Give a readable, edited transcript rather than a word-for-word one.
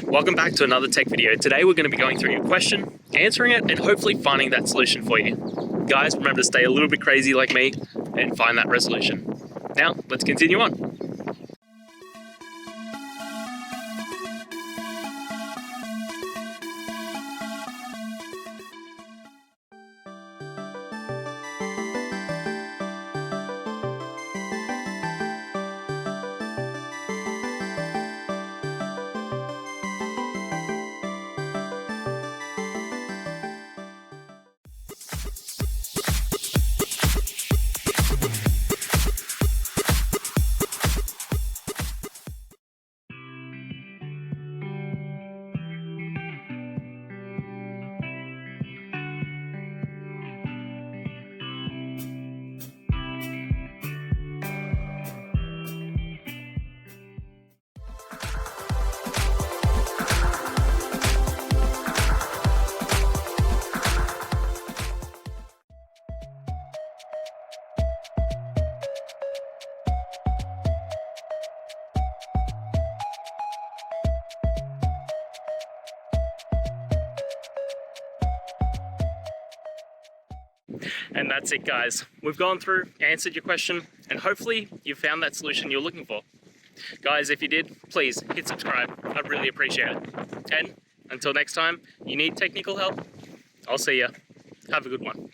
Welcome back to another tech video. Today we're going to be going through your question, answering it, and hopefully finding that solution for you. Guys, remember to stay a little bit crazy like me and find that resolution. Now, let's continue on. And that's it, guys. We've gone through, answered your question, and hopefully you found that solution you're looking for. Guys, if you did, please hit subscribe. I'd really appreciate it. And until next time, you need technical help, I'll see ya. Have a good one.